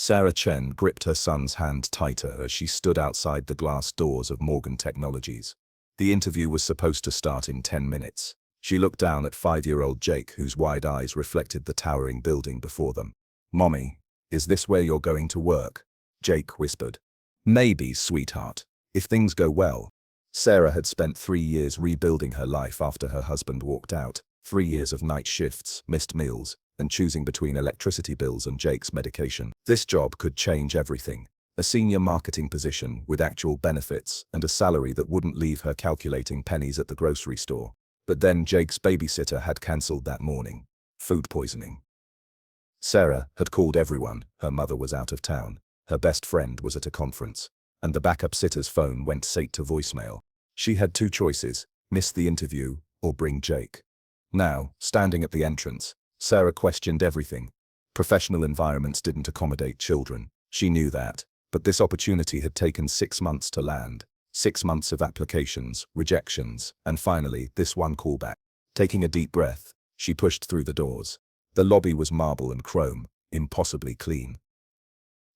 Sarah Chen gripped her son's hand tighter as she stood outside the glass doors of Morgan Technologies. The interview was supposed to start in 10 minutes. She looked down at 5-year-old Jake, whose wide eyes reflected the towering building before them. "Mommy, is this where you're going to work?" Jake whispered. "Maybe, sweetheart, if things go well." Sarah had spent 3 years rebuilding her life after her husband walked out. 3 years of night shifts, missed meals, and choosing between electricity bills and Jake's medication. This job could change everything. A senior marketing position with actual benefits and a salary that wouldn't leave her calculating pennies at the grocery store. But then Jake's babysitter had cancelled that morning. Food poisoning. Sarah had called everyone. Her mother was out of town. Her best friend was at a conference. And the backup sitter's phone went straight to voicemail. She had 2 choices: miss the interview or bring Jake. Now, standing at the entrance, Sarah questioned everything. Professional environments didn't accommodate children. She knew that. But this opportunity had taken 6 months to land. 6 months of applications, rejections, and finally, this one callback. Taking a deep breath, she pushed through the doors. The lobby was marble and chrome, impossibly clean.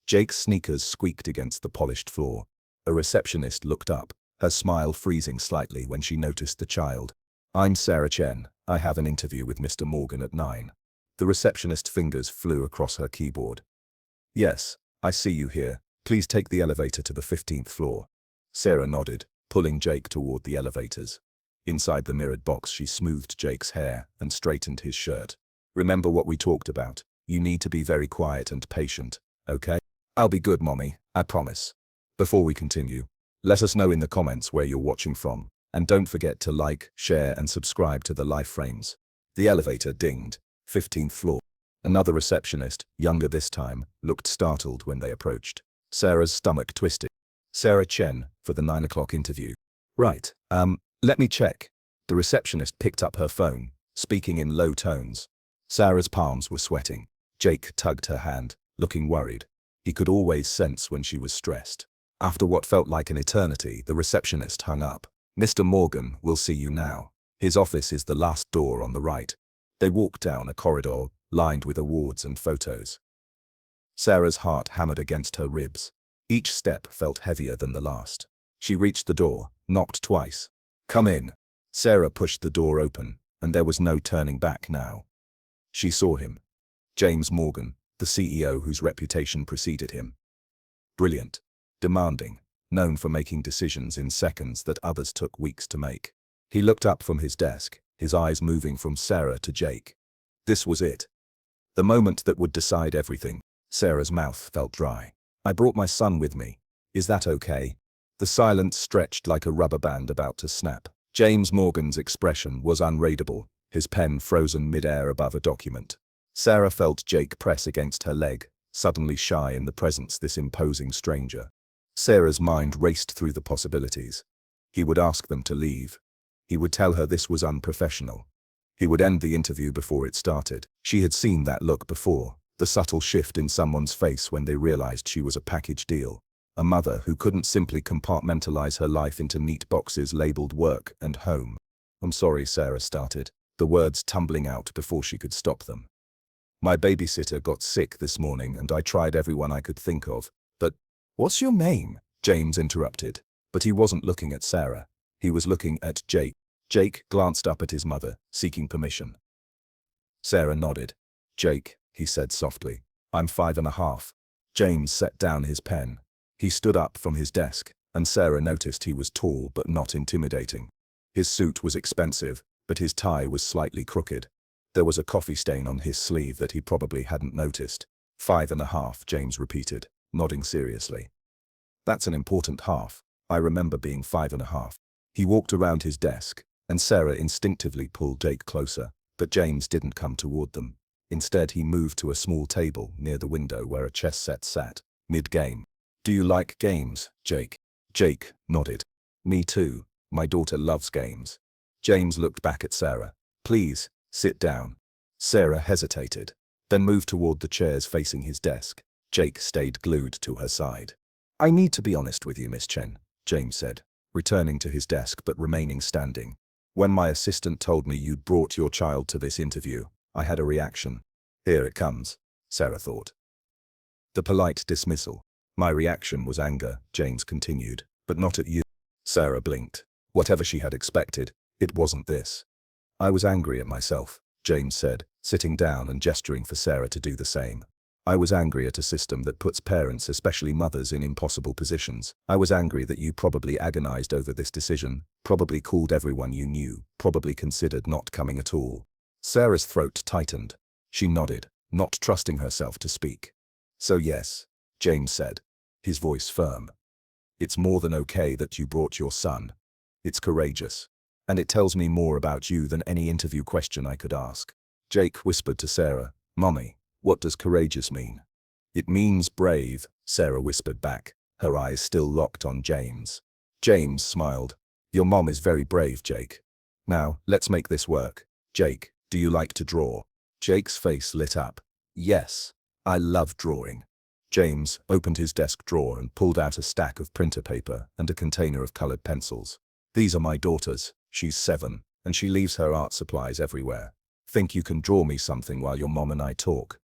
Jake's sneakers squeaked against the polished floor. A receptionist looked up, her smile freezing slightly when she noticed the child. "I'm Sarah Chen. I have an interview with Mr. Morgan at 9. The receptionist's fingers flew across her keyboard. "Yes, I see you here. Please take the elevator to the 15th floor. Sarah nodded, pulling Jake toward the elevators. Inside the mirrored box, she smoothed Jake's hair and straightened his shirt. "Remember what we talked about. You need to be very quiet and patient, okay?" "I'll be good, Mommy, I promise." Before we continue, let us know in the comments where you're watching from, and don't forget to like, share, and subscribe to the Life Frames. The elevator dinged. 15th floor. Another receptionist, younger this time, looked startled when they approached. Sarah's stomach twisted. "Sarah Chen, for the 9 o'clock interview." "Right, let me check." The receptionist picked up her phone, speaking in low tones. Sarah's palms were sweating. Jake tugged her hand, looking worried. He could always sense when she was stressed. After what felt like an eternity, the receptionist hung up. "Mr. Morgan will see you now. His office is the last door on the right." They walked down a corridor, lined with awards and photos. Sarah's heart hammered against her ribs. Each step felt heavier than the last. She reached the door, knocked twice. "Come in." Sarah pushed the door open, and there was no turning back now. She saw him. James Morgan, the CEO whose reputation preceded him. Brilliant, demanding, known for making decisions in seconds that others took weeks to make. He looked up from his desk, his eyes moving from Sarah to Jake. This was it. The moment that would decide everything. Sarah's mouth felt dry. "I brought my son with me. Is that okay?" The silence stretched like a rubber band about to snap. James Morgan's expression was unreadable, his pen frozen mid-air above a document. Sarah felt Jake press against her leg, suddenly shy in the presence this imposing stranger. Sarah's mind raced through the possibilities. He would ask them to leave. He would tell her this was unprofessional. He would end the interview before it started. She had seen that look before, the subtle shift in someone's face when they realized she was a package deal. A mother who couldn't simply compartmentalize her life into neat boxes labeled work and home. "I'm sorry," Sarah started, the words tumbling out before she could stop them. "My babysitter got sick this morning and I tried everyone I could think of, but—" "What's your name?" James interrupted, but he wasn't looking at Sarah. He was looking at Jake. Jake glanced up at his mother, seeking permission. Sarah nodded. "Jake," he said softly, "I'm 5.5. James set down his pen. He stood up from his desk, and Sarah noticed he was tall but not intimidating. His suit was expensive, but his tie was slightly crooked. There was a coffee stain on his sleeve that he probably hadn't noticed. 5.5, James repeated, nodding seriously. "That's an important half. I remember being 5.5. He walked around his desk, and Sarah instinctively pulled Jake closer, but James didn't come toward them. Instead, he moved to a small table near the window where a chess set sat, mid-game. "Do you like games, Jake?" Jake nodded. "Me too. My daughter loves games." James looked back at Sarah. "Please, sit down." Sarah hesitated, then moved toward the chairs facing his desk. Jake stayed glued to her side. "I need to be honest with you, Miss Chen," James said, returning to his desk but remaining standing. "When my assistant told me you'd brought your child to this interview, I had a reaction. Here it comes," Sarah thought. The polite dismissal. My reaction was anger, James continued, but not at you. Sarah blinked. Whatever she had expected, it wasn't this. I was angry at myself, James said, sitting down and gesturing for Sarah to do the same. I was angry at a system that puts parents, especially mothers, in impossible positions. I was angry that you probably agonized over this decision, probably called everyone you knew, probably considered not coming at all. Sarah's throat tightened. She nodded, not trusting herself to speak. So yes, James said, his voice firm. It's more than okay that you brought your son. It's courageous. And it tells me more about you than any interview question I could ask. Jake whispered to Sarah, Mommy, what does courageous mean? It means brave, Sarah whispered back, her eyes still locked on James. James smiled. Your mom is very brave, Jake. Now, let's make this work. Jake, do you like to draw? Jake's face lit up. Yes, I love drawing. James opened his desk drawer and pulled out a stack of printer paper and a container of colored pencils. These are my daughter's. She's 7, and she leaves her art supplies everywhere. Think you can draw me something while your mom and I talk?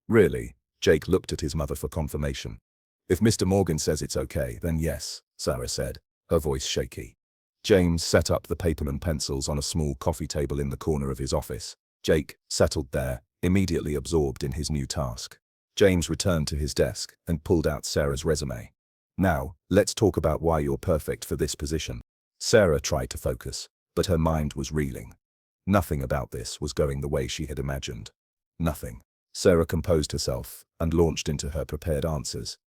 Really? Jake looked at his mother for confirmation. If Mr. Morgan says it's okay, then yes, Sarah said, her voice shaky. James set up the paper and pencils on a small coffee table in the corner of his office. Jake settled there, immediately absorbed in his new task. James returned to his desk and pulled out Sarah's resume. Now, let's talk about why you're perfect for this position. Sarah tried to focus, but her mind was reeling. Nothing about this was going the way she had imagined. Nothing. Sarah composed herself and launched into her prepared answers.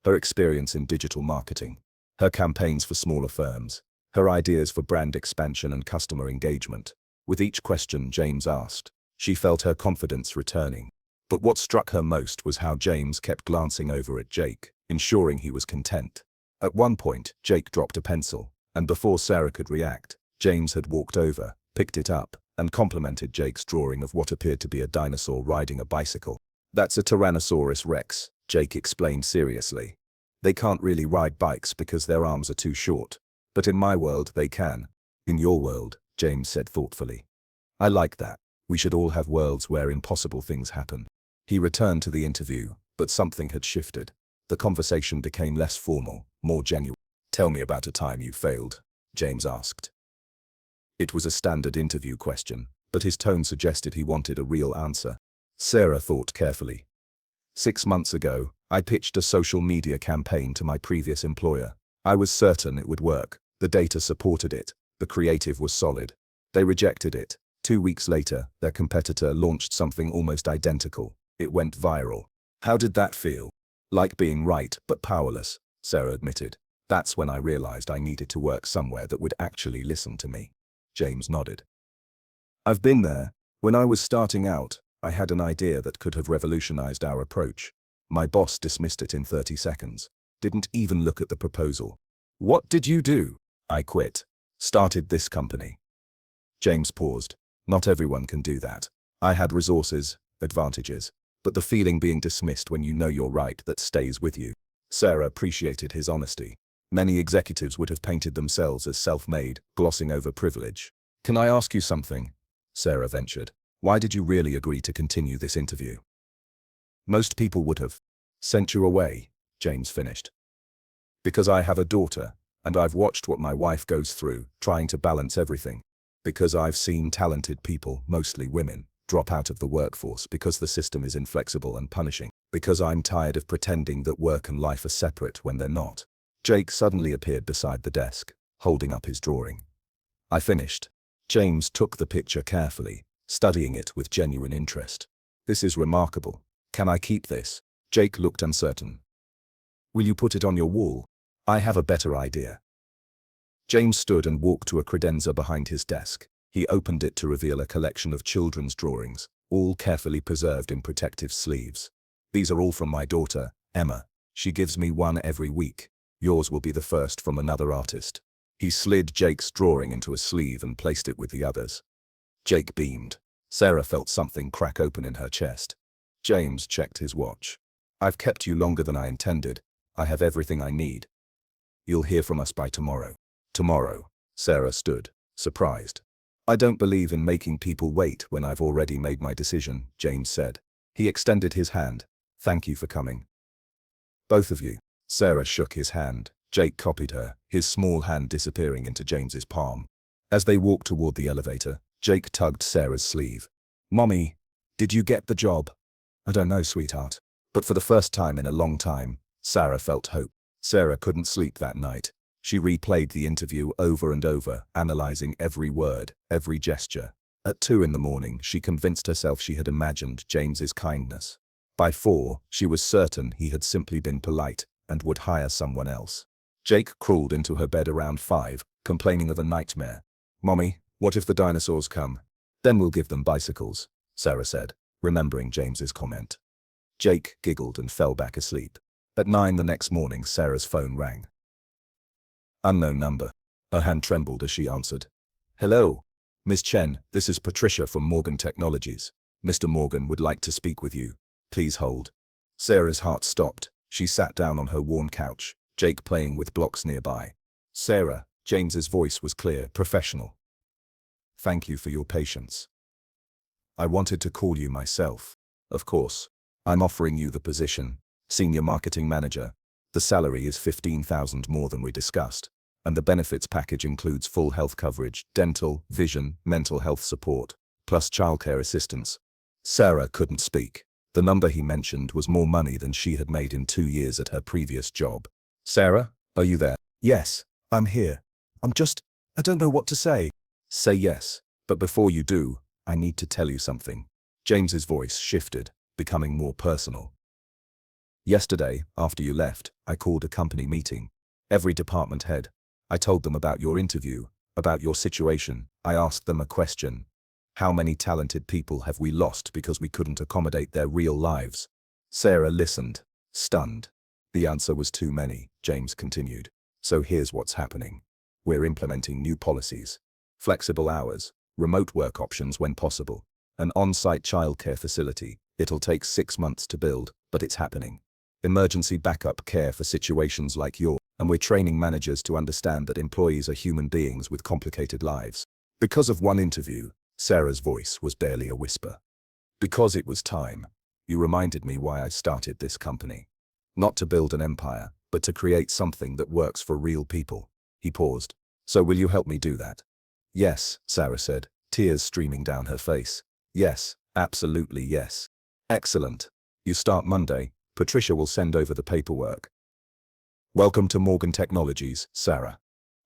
Her experience in digital marketing, her campaigns for smaller firms, her ideas for brand expansion and customer engagement. With each question James asked, she felt her confidence returning. But what struck her most was how James kept glancing over at Jake, ensuring he was content. At one point, Jake dropped a pencil, and before Sarah could react, James had walked over, picked it up, and complimented Jake's drawing of what appeared to be a dinosaur riding a bicycle. That's a Tyrannosaurus Rex, Jake explained seriously. They can't really ride bikes because their arms are too short. But in my world they can. In your world, James said thoughtfully. I like that. We should all have worlds where impossible things happen. He returned to the interview, but something had shifted. The conversation became less formal, more genuine. Tell me about a time you failed, James asked. It was a standard interview question, but his tone suggested he wanted a real answer. Sarah thought carefully. 6 months ago, I pitched a social media campaign to my previous employer. I was certain it would work. The data supported it. The creative was solid. They rejected it. 2 weeks later, their competitor launched something almost identical. It went viral. How did that feel? Like being right but powerless, Sarah admitted. That's when I realized I needed to work somewhere that would actually listen to me. James nodded. I've been there. When I was starting out, I had an idea that could have revolutionized our approach. My boss dismissed it in 30 seconds. Didn't even look at the proposal. What did you do? I quit. Started this company. James paused. Not everyone can do that. I had resources, advantages, but the feeling being dismissed when you know you're right that stays with you. Sarah appreciated his honesty. Many executives would have painted themselves as self-made, glossing over privilege. Can I ask you something? Sarah ventured. Why did you really agree to continue this interview? Most people would have sent you away, James finished. Because I have a daughter, and I've watched what my wife goes through, trying to balance everything. Because I've seen talented people, mostly women, drop out of the workforce because the system is inflexible and punishing. Because I'm tired of pretending that work and life are separate when they're not. Jake suddenly appeared beside the desk, holding up his drawing. I finished. James took the picture carefully, studying it with genuine interest. This is remarkable. Can I keep this? Jake looked uncertain. Will you put it on your wall? I have a better idea. James stood and walked to a credenza behind his desk. He opened it to reveal a collection of children's drawings, all carefully preserved in protective sleeves. These are all from my daughter, Emma. She gives me one every week. Yours will be the first from another artist. He slid Jake's drawing into a sleeve and placed it with the others. Jake beamed. Sarah felt something crack open in her chest. James checked his watch. I've kept you longer than I intended. I have everything I need. You'll hear from us by tomorrow. Tomorrow. Sarah stood, surprised. I don't believe in making people wait when I've already made my decision, James said. He extended his hand. Thank you for coming. Both of you. Sarah shook his hand. Jake copied her, his small hand disappearing into James's palm. As they walked toward the elevator, Jake tugged Sarah's sleeve. Mommy, did you get the job? I don't know, sweetheart. But for the first time in a long time, Sarah felt hope. Sarah couldn't sleep that night. She replayed the interview over and over, analyzing every word, every gesture. At 2 in the morning, she convinced herself she had imagined James's kindness. By 4, she was certain he had simply been polite and would hire someone else. Jake crawled into her bed around 5, complaining of a nightmare. Mommy, what if the dinosaurs come? Then we'll give them bicycles, Sarah said, remembering James's comment. Jake giggled and fell back asleep. At 9 the next morning, Sarah's phone rang. Unknown number. Her hand trembled as she answered. Hello. Miss Chen, this is Patricia from Morgan Technologies. Mr. Morgan would like to speak with you. Please hold. Sarah's heart stopped. She sat down on her worn couch, Jake playing with blocks nearby. Sarah, James's voice was clear, professional. Thank you for your patience. I wanted to call you myself. Of course. I'm offering you the position, Senior Marketing Manager. The salary is $15,000 more than we discussed, and the benefits package includes full health coverage, dental, vision, mental health support, plus childcare assistance. Sarah couldn't speak. The number he mentioned was more money than she had made in 2 years at her previous job. Sarah, are you there? Yes, I'm here. I don't know what to say. Say yes, but before you do, I need to tell you something. James's voice shifted, becoming more personal. Yesterday, after you left, I called a company meeting. Every department head. I told them about your interview, about your situation. I asked them a question. How many talented people have we lost because we couldn't accommodate their real lives? Sarah listened, stunned. The answer was too many, James continued. So here's what's happening. We're implementing new policies. Flexible hours, remote work options when possible, an on-site childcare facility. It'll take 6 months to build, but it's happening. Emergency backup care for situations like yours, and we're training managers to understand that employees are human beings with complicated lives. Because of one interview, Sarah's voice was barely a whisper. Because it was time. You reminded me why I started this company. Not to build an empire, but to create something that works for real people. He paused. So will you help me do that? Yes, Sarah said, tears streaming down her face. Yes, absolutely yes. Excellent. You start Monday. Patricia will send over the paperwork. Welcome to Morgan Technologies, Sarah.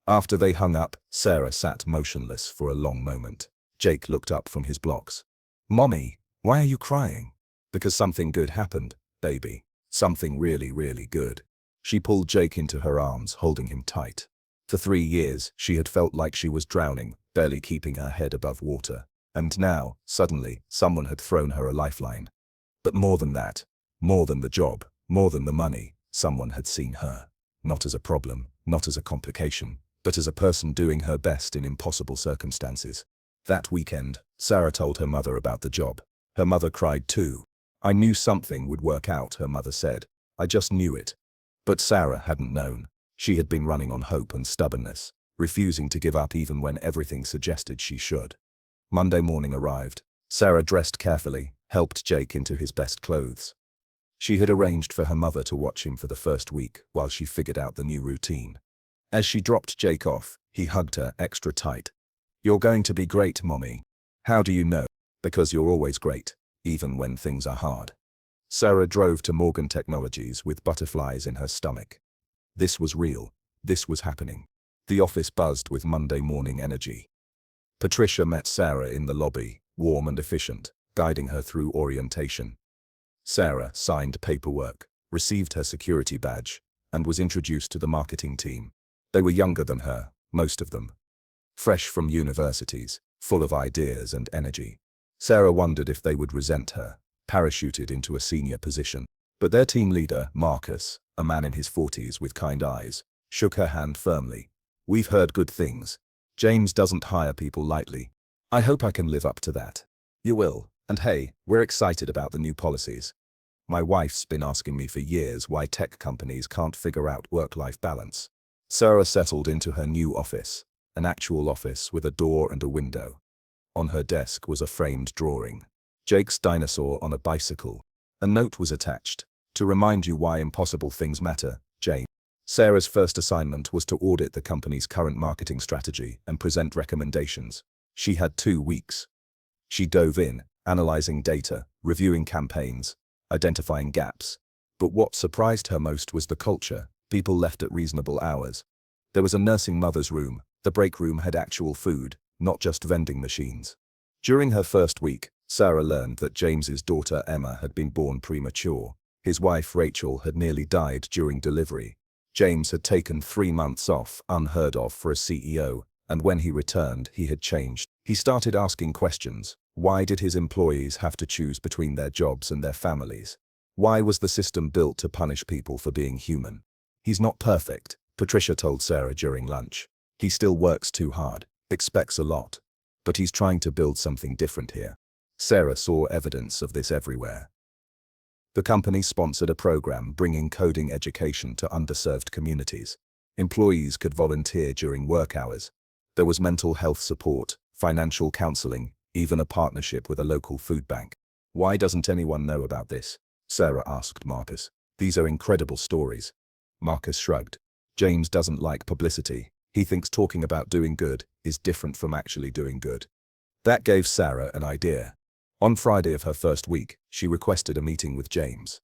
After they hung up, Sarah sat motionless for a long moment. Jake looked up from his blocks. Mommy, why are you crying? Because something good happened, baby. Something really, really good. She pulled Jake into her arms, holding him tight. For 3 years, she had felt like she was drowning, barely keeping her head above water. And now, suddenly, someone had thrown her a lifeline. But more than that, more than the job, more than the money, someone had seen her. Not as a problem, not as a complication, but as a person doing her best in impossible circumstances. That weekend, Sarah told her mother about the job. Her mother cried too. I knew something would work out, her mother said. I just knew it. But Sarah hadn't known. She had been running on hope and stubbornness, refusing to give up even when everything suggested she should. Monday morning arrived. Sarah dressed carefully, helped Jake into his best clothes. She had arranged for her mother to watch him for the first week while she figured out the new routine. As she dropped Jake off, he hugged her extra tight. You're going to be great, Mommy. How do you know? Because you're always great, even when things are hard. Sarah drove to Morgan Technologies with butterflies in her stomach. This was real. This was happening. The office buzzed with Monday morning energy. Patricia met Sarah in the lobby, warm and efficient, guiding her through orientation. Sarah signed paperwork, received her security badge, and was introduced to the marketing team. They were younger than her, most of them. Fresh from universities, full of ideas and energy. Sarah wondered if they would resent her, parachuted into a senior position. But their team leader, Marcus, a man in his 40s with kind eyes, shook her hand firmly. We've heard good things. James doesn't hire people lightly. I hope I can live up to that. You will. And hey, we're excited about the new policies. My wife's been asking me for years why tech companies can't figure out work-life balance. Sarah settled into her new office, an actual office with a door and a window. On her desk was a framed drawing. Jake's dinosaur on a bicycle. A note was attached. To remind you why impossible things matter, James. Sarah's first assignment was to audit the company's current marketing strategy and present recommendations. She had 2 weeks. She dove in, analyzing data, reviewing campaigns, identifying gaps. But what surprised her most was the culture. People left at reasonable hours. There was a nursing mother's room. The break room had actual food, not just vending machines. During her first week, Sarah learned that James's daughter Emma had been born premature. His wife Rachel had nearly died during delivery. James had taken 3 months off, unheard of for a CEO, and when he returned, he had changed. He started asking questions. Why did his employees have to choose between their jobs and their families? Why was the system built to punish people for being human? He's not perfect, Patricia told Sarah during lunch. He still works too hard, expects a lot. But he's trying to build something different here. Sarah saw evidence of this everywhere. The company sponsored a program bringing coding education to underserved communities. Employees could volunteer during work hours. There was mental health support, financial counseling, even a partnership with a local food bank. Why doesn't anyone know about this? Sarah asked Marcus. These are incredible stories. Marcus shrugged. James doesn't like publicity. He thinks talking about doing good is different from actually doing good. That gave Sarah an idea. On Friday of her first week, she requested a meeting with James.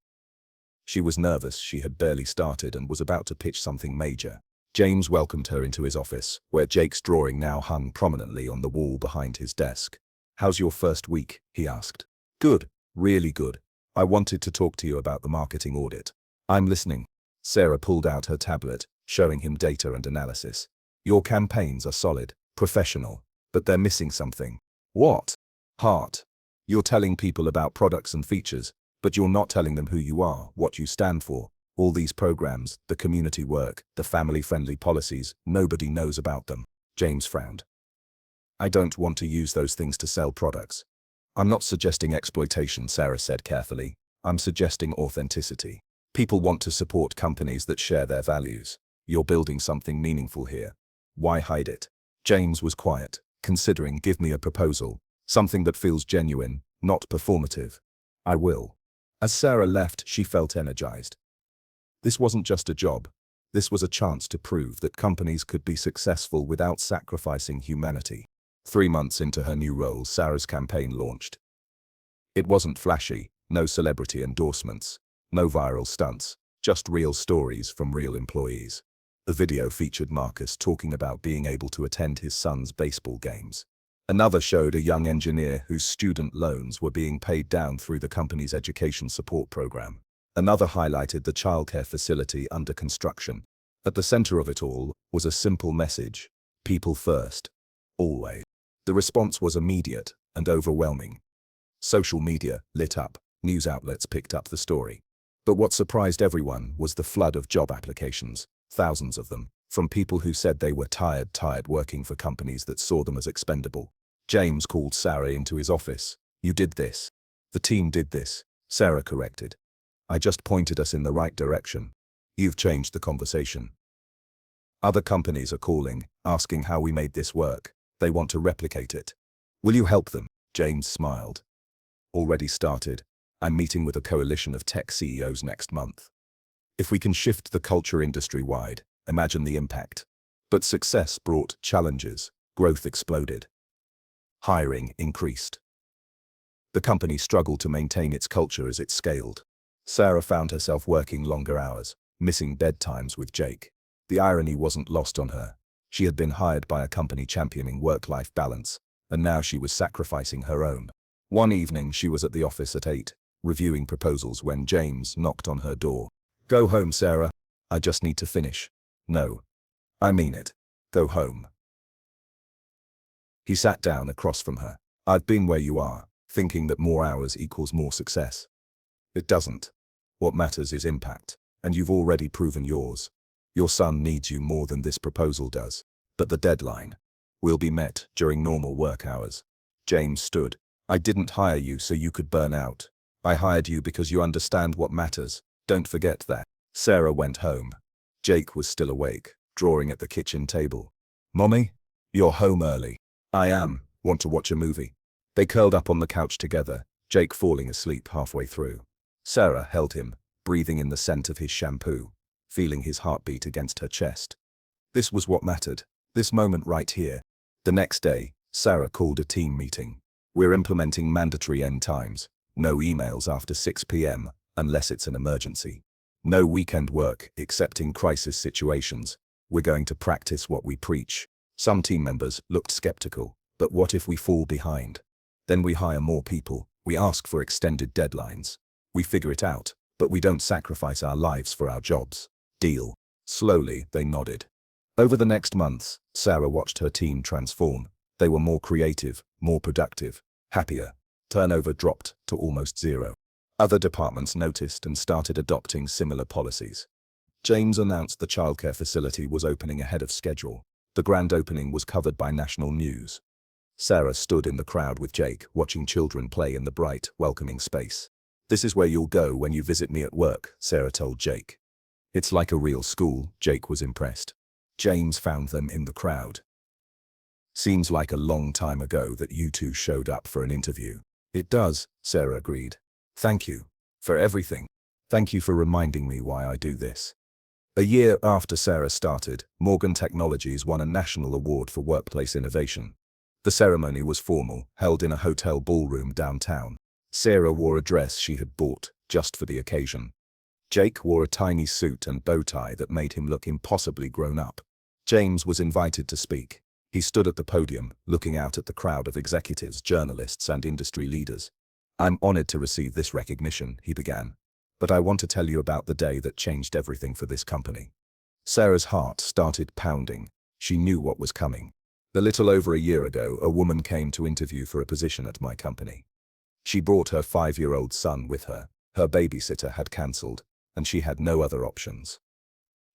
She was nervous. She had barely started and was about to pitch something major. James welcomed her into his office, where Jake's drawing now hung prominently on the wall behind his desk. "How's your first week?" he asked. "Good, really good. I wanted to talk to you about the marketing audit." "I'm listening." Sarah pulled out her tablet, showing him data and analysis. "Your campaigns are solid, professional, but they're missing something." "What?" "Heart. You're telling people about products and features, but you're not telling them who you are, what you stand for. All these programs, the community work, the family-friendly policies, nobody knows about them." James frowned. "I don't want to use those things to sell products." "I'm not suggesting exploitation," Sarah said carefully. "I'm suggesting authenticity. People want to support companies that share their values. You're building something meaningful here. Why hide it?" James was quiet, considering. "Give me a proposal. Something that feels genuine, not performative." "I will." As Sarah left, she felt energized. This wasn't just a job. This was a chance to prove that companies could be successful without sacrificing humanity. 3 months into her new role, Sarah's campaign launched. It wasn't flashy, no celebrity endorsements, no viral stunts, just real stories from real employees. The video featured Marcus talking about being able to attend his son's baseball games. Another showed a young engineer whose student loans were being paid down through the company's education support program. Another highlighted the childcare facility under construction. At the center of it all was a simple message: people first. Always. The response was immediate and overwhelming. Social media lit up, news outlets picked up the story. But what surprised everyone was the flood of job applications, thousands of them, from people who said they were tired working for companies that saw them as expendable. James called Sarah into his office. "You did this." "The team did this," Sarah corrected. "I just pointed us in the right direction." "You've changed the conversation. Other companies are calling, asking how we made this work. They want to replicate it. Will you help them?" James smiled. "Already started. I'm meeting with a coalition of tech CEOs next month. If we can shift the culture industry-wide, imagine the impact." But success brought challenges. Growth exploded. Hiring increased. The company struggled to maintain its culture as it scaled. Sarah found herself working longer hours, missing bedtimes with Jake. The irony wasn't lost on her. She had been hired by a company championing work-life balance, and now she was sacrificing her own. One evening she was at the office at 8, reviewing proposals when James knocked on her door. "Go home, Sarah. I just need to finish." "No. I mean it. Go home." He sat down across from her. "I've been where you are, thinking that more hours equals more success. It doesn't. What matters is impact, and you've already proven yours. Your son needs you more than this proposal does. But the deadline will be met during normal work hours." James stood. "I didn't hire you so you could burn out. I hired you because you understand what matters. Don't forget that." Sarah went home. Jake was still awake, drawing at the kitchen table. "Mommy, you're home early." "I am. Want to watch a movie?" They curled up on the couch together, Jake falling asleep halfway through. Sarah held him. breathing in the scent of his shampoo, feeling his heartbeat against her chest. This was what mattered, this moment right here. The next day, Sarah called a team meeting. We're implementing mandatory end times. No emails after 6 p.m. unless it's an emergency. No weekend work except in crisis situations. We're going to practice what we preach. Some team members looked skeptical, but what if we fall behind? Then we hire more people, we ask for extended deadlines. We figure it out, but we don't sacrifice our lives for our jobs. Deal. Slowly, they nodded. Over the next months, Sarah watched her team transform. They were more creative, more productive, happier. Turnover dropped to almost zero. Other departments noticed and started adopting similar policies. James announced the childcare facility was opening ahead of schedule. The grand opening was covered by national news. Sarah stood in the crowd with Jake, watching children play in the bright, welcoming space. "This is where you'll go when you visit me at work," Sarah told Jake. "It's like a real school," Jake was impressed. James found them in the crowd. "Seems like a long time ago that you two showed up for an interview." "It does," Sarah agreed. "Thank you for everything. Thank you for reminding me why I do this." A year after Sarah started, Morgan Technologies won a national award for workplace innovation. The ceremony was formal, held in a hotel ballroom downtown. Sarah wore a dress she had bought just for the occasion. Jake wore a tiny suit and bow tie that made him look impossibly grown up. James was invited to speak. He stood at the podium, looking out at the crowd of executives, journalists, and industry leaders. "I'm honored to receive this recognition," he began. "But I want to tell you about the day that changed everything for this company." Sarah's heart started pounding. She knew what was coming. A little over a year ago, a woman came to interview for a position at my company. She brought her 5-year-old son with her. Her babysitter had cancelled, and she had no other options.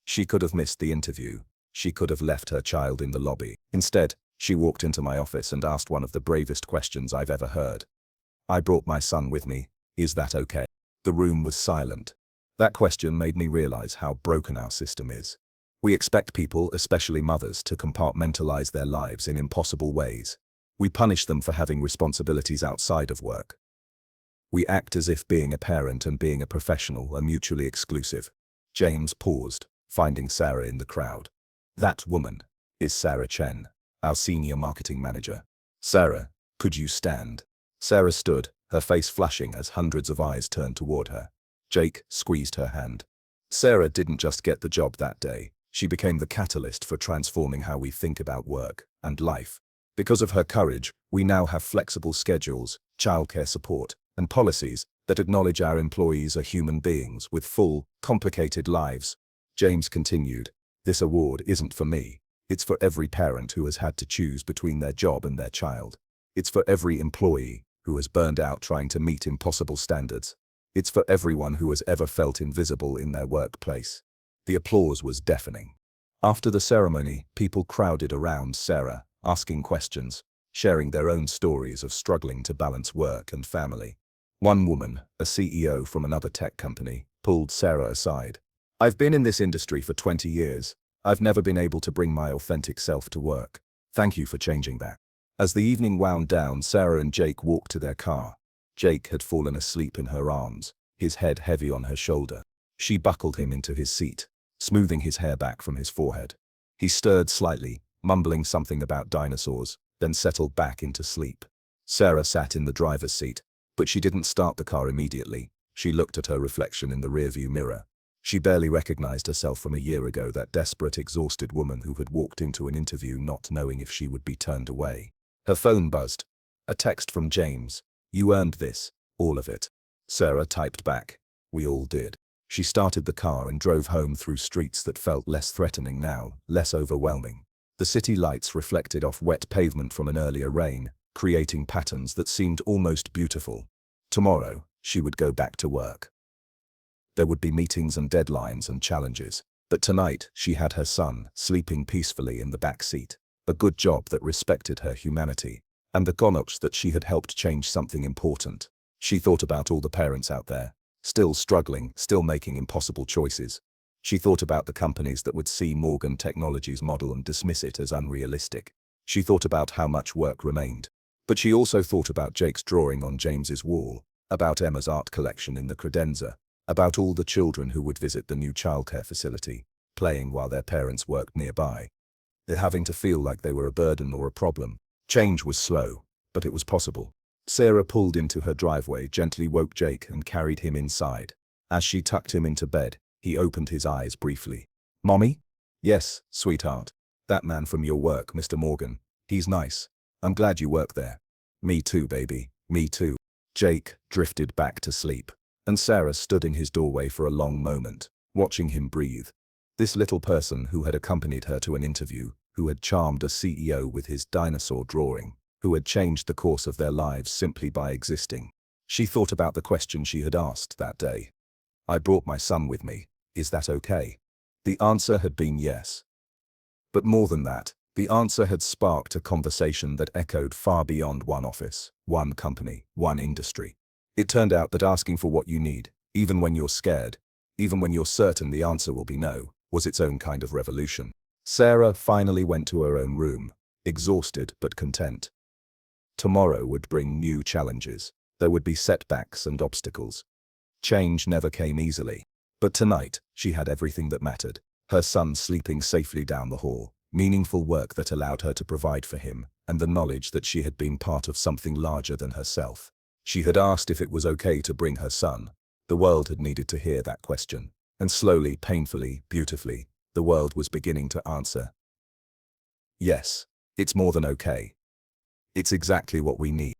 She could have missed the interview. She could have left her child in the lobby. Instead, she walked into my office and asked one of the bravest questions I've ever heard. "I brought my son with me. Is that okay?" The room was silent. That question made me realize how broken our system is. We expect people, especially mothers, to compartmentalize their lives in impossible ways. We punish them for having responsibilities outside of work. We act as if being a parent and being a professional are mutually exclusive. James paused, finding Sarah in the crowd. "That woman is Sarah Chen, our senior marketing manager. Sarah, could you stand?" Sarah stood, her face flashing as hundreds of eyes turned toward her. Jake squeezed her hand. Sarah didn't just get the job that day. She became the catalyst for transforming how we think about work and life. Because of her courage, we now have flexible schedules, childcare support, and policies that acknowledge our employees are human beings with full, complicated lives. James continued, "This award isn't for me. It's for every parent who has had to choose between their job and their child. It's for every employee who has burned out trying to meet impossible standards. It's for everyone who has ever felt invisible in their workplace." The applause was deafening. After the ceremony, people crowded around Sarah, asking questions, sharing their own stories of struggling to balance work and family. One woman, a CEO from another tech company, pulled Sarah aside. "I've been in this industry for 20 years. I've never been able to bring my authentic self to work. Thank you for changing that." As the evening wound down, Sarah and Jake walked to their car. Jake had fallen asleep in her arms, his head heavy on her shoulder. She buckled him into his seat, smoothing his hair back from his forehead. He stirred slightly, mumbling something about dinosaurs, then settled back into sleep. Sarah sat in the driver's seat, but she didn't start the car immediately. She looked at her reflection in the rearview mirror. She barely recognized herself from a year ago, that desperate, exhausted woman who had walked into an interview not knowing if she would be turned away. Her phone buzzed. A text from James. "You earned this, all of it." Sarah typed back, "We all did." She started the car and drove home through streets that felt less threatening now, less overwhelming. The city lights reflected off wet pavement from an earlier rain, creating patterns that seemed almost beautiful. Tomorrow, she would go back to work. There would be meetings and deadlines and challenges, but tonight she had her son sleeping peacefully in the back seat, a good job that respected her humanity, and the knowledge that she had helped change something important. She thought about all the parents out there, still struggling, still making impossible choices. She thought about the companies that would see Morgan Technologies' model and dismiss it as unrealistic. She thought about how much work remained. But she also thought about Jake's drawing on James's wall, about Emma's art collection in the credenza, about all the children who would visit the new childcare facility, playing while their parents worked nearby. They're having to feel like they were a burden or a problem. Change was slow, but it was possible. Sarah pulled into her driveway, gently woke Jake and carried him inside. As she tucked him into bed, he opened his eyes briefly. "Mommy?" "Yes, sweetheart. That man from your work, Mr. Morgan. He's nice. I'm glad you work there." "Me too, baby. Me too." Jake drifted back to sleep, and Sarah stood in his doorway for a long moment, watching him breathe. This little person who had accompanied her to an interview, who had charmed a CEO with his dinosaur drawing, who had changed the course of their lives simply by existing. She thought about the question she had asked that day. "I brought my son with me. Is that okay?" The answer had been yes. But more than that, the answer had sparked a conversation that echoed far beyond one office, one company, one industry. It turned out that asking for what you need, even when you're scared, even when you're certain the answer will be no, was its own kind of revolution. Sarah finally went to her own room, exhausted but content. Tomorrow would bring new challenges. There would be setbacks and obstacles. Change never came easily. But tonight, she had everything that mattered. Her son sleeping safely down the hall, meaningful work that allowed her to provide for him, and the knowledge that she had been part of something larger than herself. She had asked if it was okay to bring her son. The world had needed to hear that question. And slowly, painfully, beautifully, the world was beginning to answer. Yes, it's more than okay. It's exactly what we need.